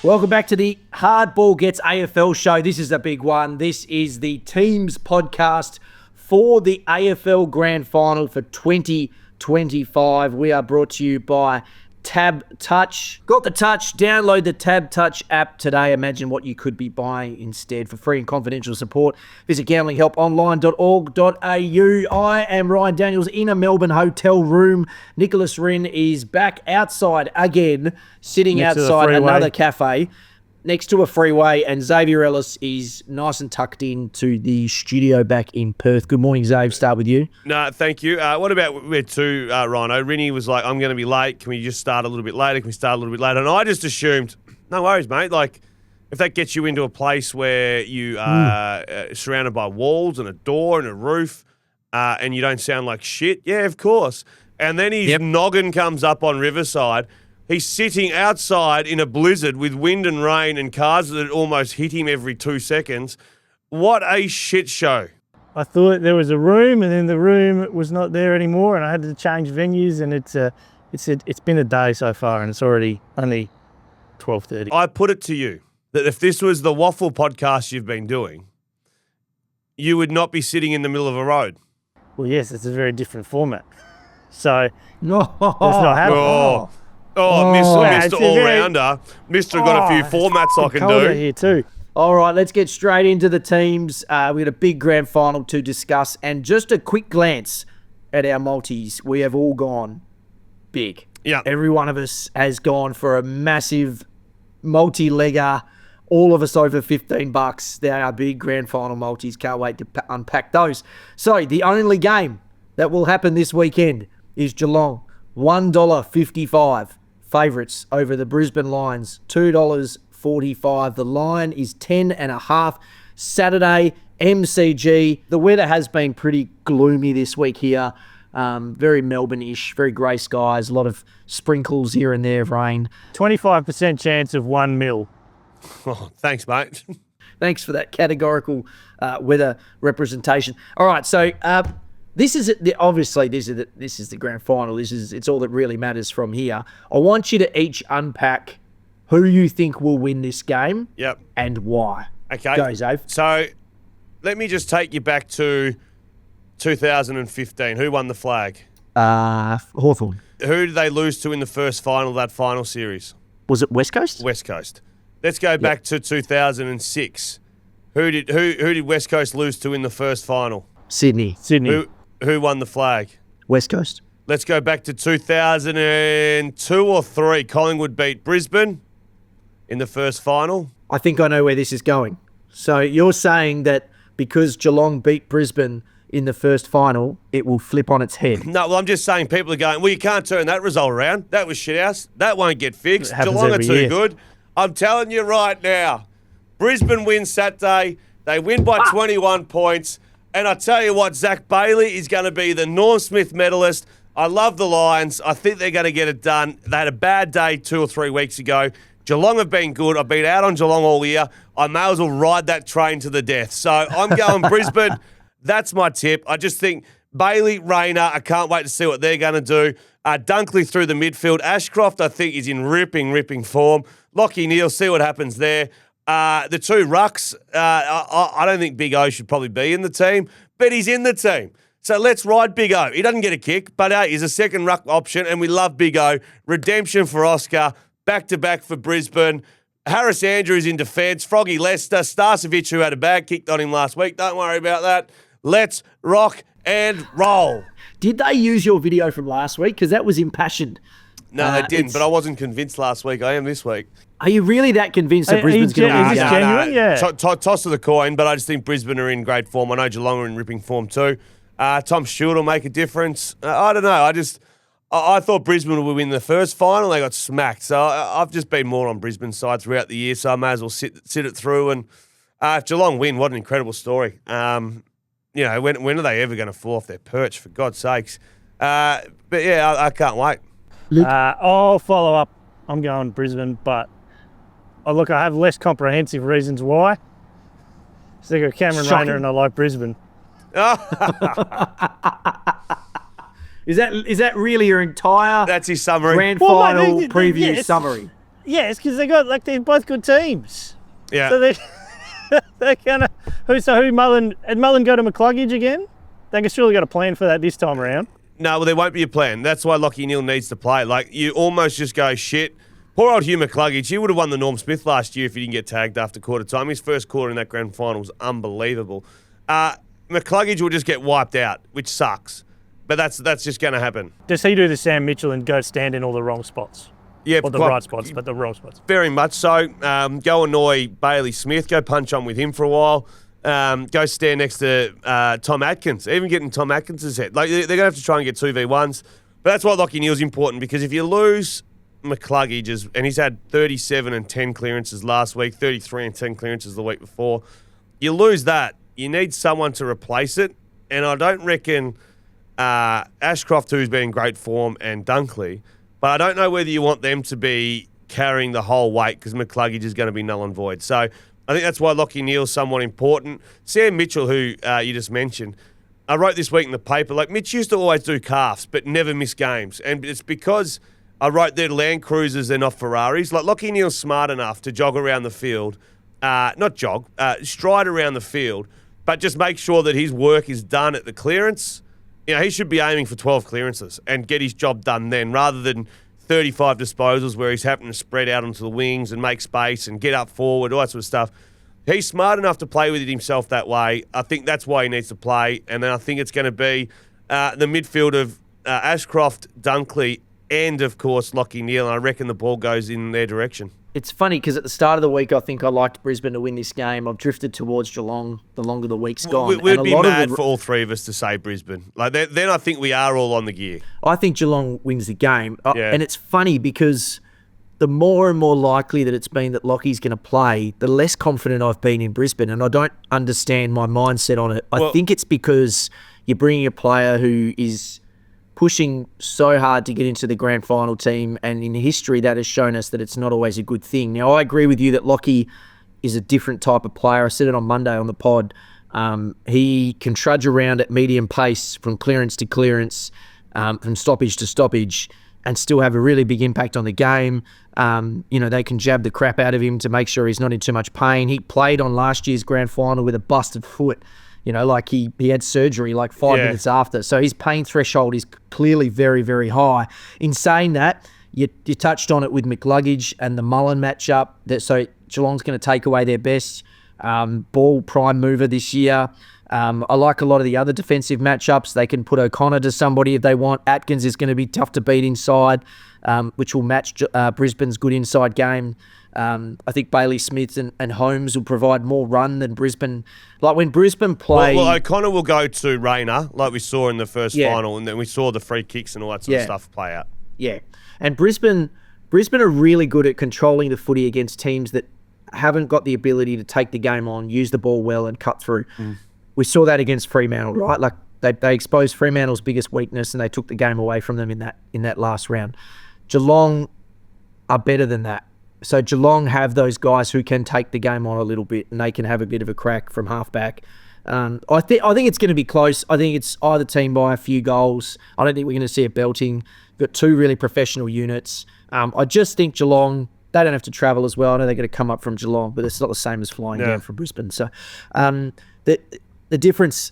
Welcome back to the Hardball Gets AFL show. This is a big one. This is the teams podcast for the AFL Grand Final for 2025. We are brought to you by TABtouch. Got the touch? Download the TABtouch app today. Imagine what you could be buying instead. For free and confidential support, visit gamblinghelponline.org.au. I am Ryan Daniels in a Melbourne hotel room. Nicholas Rynne is back outside again, sitting next outside another cafe next to a freeway, and Xavier Ellis is nice and tucked into the studio back in Perth. Good morning, Xav. Start with you. No, thank you. What about where to, Rhino? Rinny was like, I'm going to be late. Can we just start a little bit later? Can we start a little bit later? And I just assumed, no worries, mate. Like, if that gets you into a place where you are surrounded by walls and a door and a roof and you don't sound like shit, yeah, of course. And then his noggin comes up on Riverside. He's sitting outside in a blizzard with wind and rain and cars that almost hit him every 2 seconds. What a shit show. I thought there was a room, and then the room was not there anymore, and I had to change venues, and it's been a day so far, and it's already only 12:30. I put it to you that if this was the waffle podcast you've been doing, you would not be sitting in the middle of a road. Well, yes, it's a very different format. So No. that's not happening. Mr. All-Rounder. Mr. got a few formats I can Cold out do. here too. All right, let's get straight into the teams. We got a big grand final to discuss, and just a quick glance at our multis. We have all gone big. Yeah. Every one of us has gone for a massive multi-legger. All of us over $15. They are big grand final multis. Can't wait to unpack those. So the only game that will happen this weekend is Geelong. $1.55. Favourites over the Brisbane Lions, $2.45. The line is 10.5. Saturday, MCG. The weather has been pretty gloomy this week here. Very Melbourne-ish, very grey skies, a lot of sprinkles here and there of rain. 25% chance of 1 mil. Oh, thanks, mate. Thanks for that categorical weather representation. All right, so this is obviously this is the grand final. It's all that really matters from here. I want you to each unpack who you think will win this game. Yep. And why. Okay. Go, Zave. So let me just take you back to 2015. Who won the flag? Hawthorn. Who did they lose to in the first final of that final series? Was it West Coast? West Coast. Let's go back to 2006. Who did West Coast lose to in the first final? Sydney. Who won the flag? West Coast. Let's go back to 2002 or 3. Collingwood beat Brisbane in the first final. I think I know where this is going. So you're saying that because Geelong beat Brisbane in the first final, it will flip on its head. No, well, I'm just saying people are going, well, you can't turn that result around. That was shithouse. That won't get fixed. Geelong are too good. I'm telling you right now, Brisbane wins Saturday. They win by 21 points. And I tell you what, Zach Bailey is going to be the Norm Smith medalist. I love the Lions. I think they're going to get it done. They had a bad day 2 or 3 weeks ago. Geelong have been good. I've been out on Geelong all year. I may as well ride that train to the death. So I'm going Brisbane. That's my tip. I just think Bailey, Rayner, I can't wait to see what they're going to do. Dunkley through the midfield. Ashcroft, I think, is in ripping form. Lockie Neal, see what happens there. The two rucks, I don't think Big O should probably be in the team, but he's in the team. So let's ride Big O. He doesn't get a kick, but he's a second ruck option, and we love Big O. Redemption for Oscar, back-to-back for Brisbane. Harris Andrews in defence, Froggy Lester, Starcevic, who had a bag kicked on him last week. Don't worry about that. Let's rock and roll. Did they use your video from last week? Because that was impassioned. No, they didn't, but I wasn't convinced last week. I am this week. Are you really that convinced that Brisbane's going to win? Is this genuine? Yeah. Toss of the coin, but I just think Brisbane are in great form. I know Geelong are in ripping form too. Tom Stewart will make a difference. I don't know. I thought Brisbane would win the first final. They got smacked. So I've just been more on Brisbane's side throughout the year, so I may as well sit it through. And if Geelong win, what an incredible story. When are they ever going to fall off their perch, for God's sakes? But yeah, I can't wait. I'll follow up. I'm going Brisbane, but I have less comprehensive reasons why. So I got Cameron Rayner and I like Brisbane. Is that really your entire That's his summary. grand final preview summary? Yeah, it's because they're both good teams. Yeah. So they're gonna. Who Mullen and Mullen go to McCluggage again? They surely got a plan for that this time around. No, well, there won't be a plan. That's why Lachie Neale needs to play. Like, you almost just go, shit. Poor old Hugh McCluggage, he would have won the Norm Smith last year if he didn't get tagged after quarter time. His first quarter in that grand final was unbelievable. McCluggage will just get wiped out, which sucks. But that's just going to happen. Does he do the Sam Mitchell and go stand in all the wrong spots? Yeah, or the right spots, but the wrong spots. Very much so. Go annoy Bailey Smith. Go punch on with him for a while. Go stand next to Tom Atkins. Even getting Tom Atkins' head. Like, they're going to have to try and get 2v1s. But that's why Lachie Neale's important, because if you lose McCluggage, and he's had 37 and 10 clearances last week, 33 and 10 clearances the week before, you lose that. You need someone to replace it. And I don't reckon Ashcroft, who's been in great form, and Dunkley, but I don't know whether you want them to be carrying the whole weight, because McCluggage is going to be null and void. So I think that's why Lachie Neale's somewhat important. Sam Mitchell, who you just mentioned, I wrote this week in the paper, like, Mitch used to always do calves but never miss games. And it's because I wrote they're Land Cruisers, they're not Ferraris. Like, Lachie Neale's smart enough to jog around the field, stride around the field, but just make sure that his work is done at the clearance. You know, he should be aiming for 12 clearances and get his job done then, rather than 35 disposals where he's having to spread out onto the wings and make space and get up forward, all that sort of stuff. He's smart enough to play with it himself that way. I think that's why he needs to play. And then I think it's going to be the midfield of Ashcroft, Dunkley, and, of course, Lachie Neale. And I reckon the ball goes in their direction. It's funny because at the start of the week, I think I liked Brisbane to win this game. I've drifted towards Geelong the longer the week's gone. We'd be mad for all three of us to say Brisbane. Like, then I think we are all on the gear. I think Geelong wins the game. And it's funny because the more and more likely that it's been that Lockie's going to play, the less confident I've been in Brisbane. And I don't understand my mindset on it. I think it's because you're bringing a player who is pushing so hard to get into the grand final team, and in history that has shown us that it's not always a good thing. Now, I agree with you that Lockie is a different type of player. I said it on Monday on the pod. He can trudge around at medium pace from clearance to clearance, from stoppage to stoppage, and still have a really big impact on the game. They can jab the crap out of him to make sure he's not in too much pain. He played on last year's grand final with a busted foot. Like he had surgery like 5 minutes after. So his pain threshold is clearly very, very high. In saying that, you touched on it with McCluggage and the Mullen matchup. So Geelong's going to take away their best ball prime mover this year. I like a lot of the other defensive matchups. They can put O'Connor to somebody if they want. Atkins is going to be tough to beat inside, which will match Brisbane's good inside game. I think Bailey Smith and Holmes will provide more run than Brisbane. Like when Brisbane play... Well, O'Connor will go to Rayner, like we saw in the first final, and then we saw the free kicks and all that sort of stuff play out. Yeah. And Brisbane are really good at controlling the footy against teams that haven't got the ability to take the game on, use the ball well and cut through. We saw that against Fremantle, right? Like they exposed Fremantle's biggest weakness and they took the game away from them in that last round. Geelong are better than that. So Geelong have those guys who can take the game on a little bit and they can have a bit of a crack from halfback. I think it's going to be close. I think it's either team by a few goals. I don't think we're going to see a belting. We've got two really professional units. I just think Geelong, they don't have to travel as well. I know they're going to come up from Geelong, but it's not the same as flying down from Brisbane. So the difference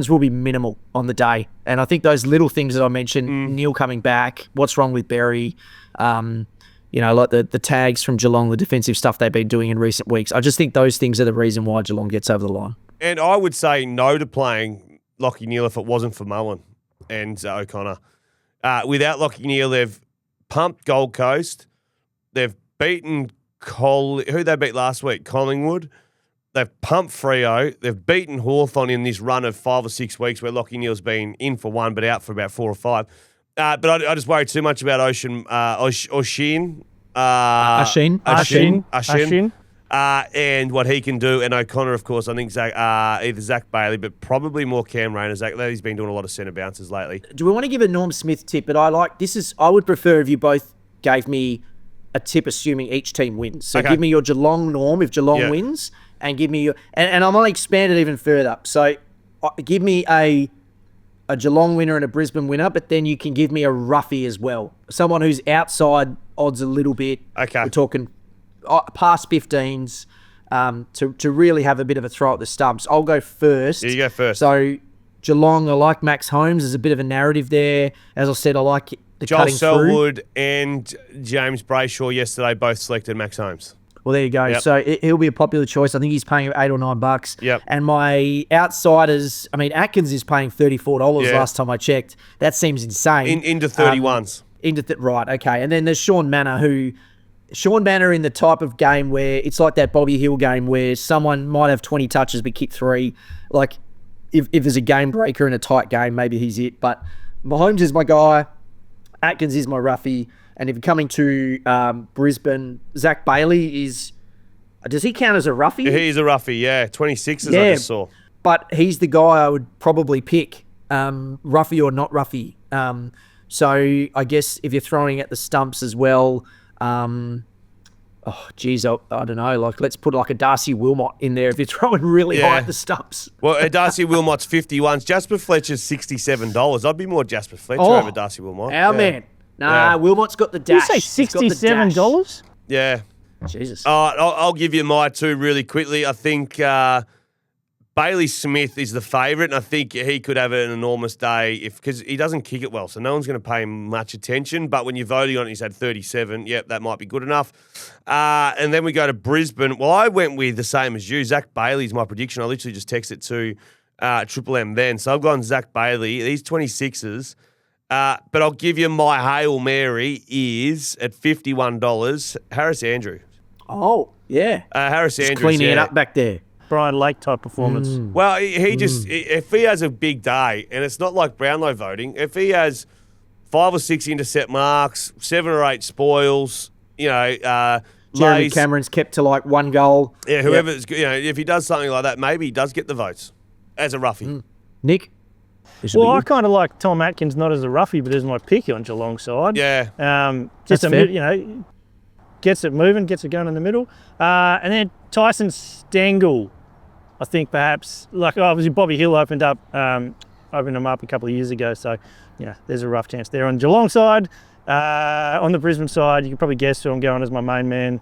will be minimal on the day. And I think those little things that I mentioned, Neale coming back, what's wrong with Berry, like the tags from Geelong, the defensive stuff they've been doing in recent weeks. I just think those things are the reason why Geelong gets over the line. And I would say no to playing Lachie Neale if it wasn't for Mullen and O'Connor. Without Lachie Neale, they've pumped Gold Coast. They've beaten who they beat last week? Collingwood. They've pumped Freo. They've beaten Hawthorn in this run of 5 or 6 weeks where Lachie Neale's been in for one but out for about 4 or 5. But I just worry too much about Oshin. And what he can do. And O'Connor, of course, I think either Zach Bailey, but probably more Cam Rayner. He's been doing a lot of centre bounces lately. Do we want to give a Norm Smith tip? But I would prefer if you both gave me a tip assuming each team wins. So give me your Geelong Norm if Geelong wins, and give me your... And I'm going to expand it even further. So give me a Geelong winner and a Brisbane winner, but then you can give me a roughie as well. Someone who's outside odds a little bit. Okay. We're talking past 15s to really have a bit of a throw at the stumps. I'll go first. Yeah, you go first. So Geelong, I like Max Holmes. There's a bit of a narrative there. As I said, I like the Joel cutting through. Selwood and James Brayshaw yesterday both selected Max Holmes. Well, there you go. Yep. So he'll be a popular choice. I think he's paying $8 or $9. Yep. And my outsiders, I mean, Atkins is paying $34 Yeah. last time I checked. That seems insane. Into 31s. Right, okay. And then there's Sean Manor, in the type of game where it's like that Bobby Hill game where someone might have 20 touches but kick 3. Like, if there's a game breaker in a tight game, maybe he's it. But Mahomes is my guy. Atkins is my roughie. And if you're coming to Brisbane, Zach Bailey is... Does he count as a roughie? Yeah, he's a roughie, yeah. 26s I just saw. But he's the guy I would probably pick, roughie or not roughie. So I guess if you're throwing at the stumps as well, I don't know. Like, let's put like a Darcy Wilmot in there if you're throwing really high at the stumps. Well, Darcy Wilmot's 51s. Jasper Fletcher's $67. I'd be more Jasper Fletcher over Darcy Wilmot. Our man. Nah, Wilmot's got the dash. Did you say $67? Yeah. Jesus. All right, I'll give you my two really quickly. I think Bailey Smith is the favourite, and I think he could have an enormous day because he doesn't kick it well, so no one's going to pay him much attention. But when you're voting on it, he's had 37. Yep, that might be good enough. And then we go to Brisbane. Well, I went with the same as you. Zach Bailey's my prediction. I literally just texted it to Triple M then. So I've gone Zach Bailey. These 26s. But I'll give you my Hail Mary is at $51, Harris Andrew. Oh, yeah. Harris Andrews. Cleaning it up back there. Brian Lake type performance. Well, he just, if he has a big day, and it's not like Brownlow voting, if he has 5 or 6 intercept marks, 7 or 8 spoils, Jeremy lays, Cameron's kept to like 1 goal. Yeah, whoever's, if he does something like that, maybe he does get the votes as a roughie. Nick? Well, I kind of like Tom Atkins, not as a roughie, but as my pick on Geelong side. Yeah. That's fair. Gets it moving, gets it going in the middle. And then Tyson Stengel, I think perhaps, obviously Bobby Hill opened him up a couple of years ago. So, there's a rough chance there on Geelong side. On the Brisbane side, you can probably guess who I'm going as my main man.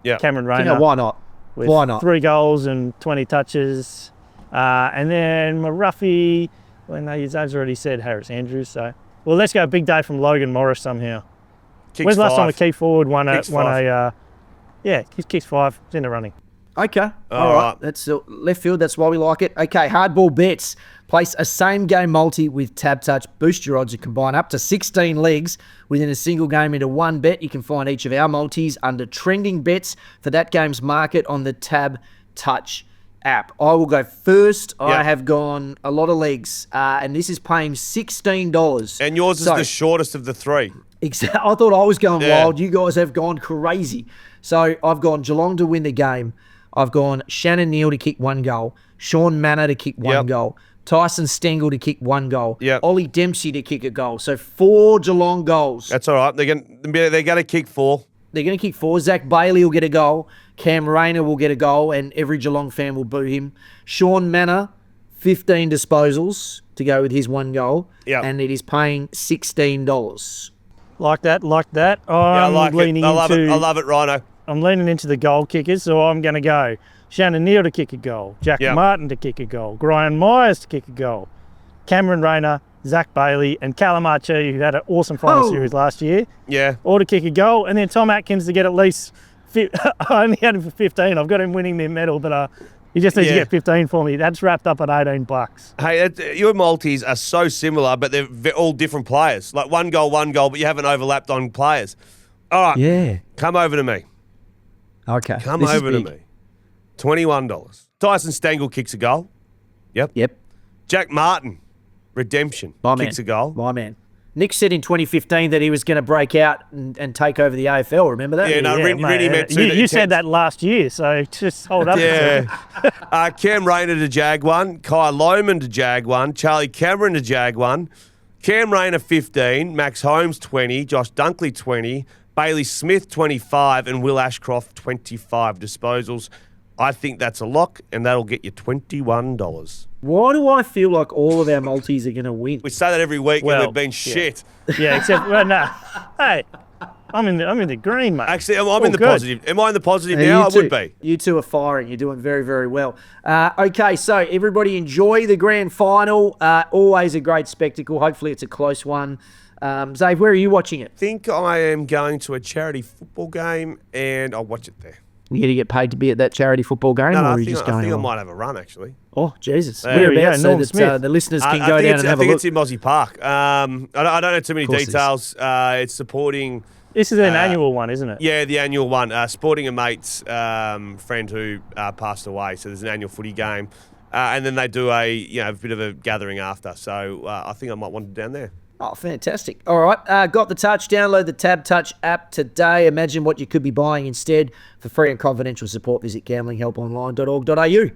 Yeah. Cameron Rayner. Why not? With Why not? 3 goals and 20 touches. And then my roughie... Well, no, you've already said Harris Andrews, so... Well, let's go a big day from Logan Morris somehow. When's the last time a key forward won a... He's kicks 5. He's in the running. Okay. All right. That's left field. That's why we like it. Okay, hardball bets. Place a same-game multi with TABtouch. Boost your odds and combine up to 16 legs within a single game into one bet. You can find each of our multis under trending bets for that game's market on the TABtouch app. I will go first. Yep. I have gone a lot of legs, and this is paying $16. And yours is the shortest of the 3. Exactly. I thought I was going wild. You guys have gone crazy. So I've gone Geelong to win the game. I've gone Shannon Neal to kick 1 goal. Sean Manor to kick 1 goal. Tyson Stengel to kick 1 goal. Yep. Ollie Dempsey to kick a goal. So 4 Geelong goals. That's all right. They're going to kick 4. They're going to kick 4. Zach Bailey will get a goal. Cam Rayner will get a goal, and every Geelong fan will boo him. Sean Manor, 15 disposals to go with his 1 goal. Yep. And it is paying $16. Like that. I like it. I love it, Rhino. I'm leaning into the goal kickers, so I'm going to go Shannon Neal to kick a goal, Jack Martin to kick a goal, Brian Myers to kick a goal, Cameron Rayner, Zach Bailey, and Callum Archie, who had an awesome final series last year, all to kick a goal, and then Tom Atkins to get at least... I only had him for 15. I've got him winning the medal, but he just needs to get 15 for me. That's wrapped up at $18. Hey, your multis are so similar, but they're all different players. Like 1 goal, but you haven't overlapped on players. All right. Yeah. Come over to me. Okay. Come over to me. $21. Tyson Stengel kicks a goal. Yep. Jack Martin, redemption, kicks a goal. My man. Nick said in 2015 that he was going to break out and take over the AFL. Remember that? Yeah, Rinny meant to. You said that last year, so just hold up. Yeah. Cam Rayner to Jag 1. Kai Lohman to Jag 1. Charlie Cameron to Jag 1. Cam Rayner 15. Max Holmes 20. Josh Dunkley 20. Bailey Smith 25. And Will Ashcroft 25 disposals. I think that's a lock, and that'll get you $21. Why do I feel like all of our multis are going to win? We say that every week, and we've been shit. Yeah, except, no. Hey, I'm in the green, mate. Actually, I'm All in the good. positive. Am I in the positive Yeah, now? I you two- would be. You two are firing. You're doing very, very well. Okay, so everybody enjoy the grand final. Always a great spectacle. Hopefully it's a close one. Zave, where are you watching it? I think I am going to a charity football game, and I'll watch it there. You going to get paid to be at that charity football game, No, or I are you think just I going think I along? might have a run, actually. Oh, Jesus. There we go, Whereabouts so Norm that Smith. the listeners can I go think down it's, and I have a think look? it's in Mozzie Park. I don't know too many Of course it is. details. It's supporting... This is an annual one, isn't it? Yeah, the annual one. Sporting a mate's friend who passed away, so there's an annual footy game. And then they do a bit of a gathering after. So I think I might want to down there. Oh, fantastic. All right. Got the touch. Download the TABtouch app today. Imagine what you could be buying instead. For free and confidential support, visit gamblinghelponline.org.au.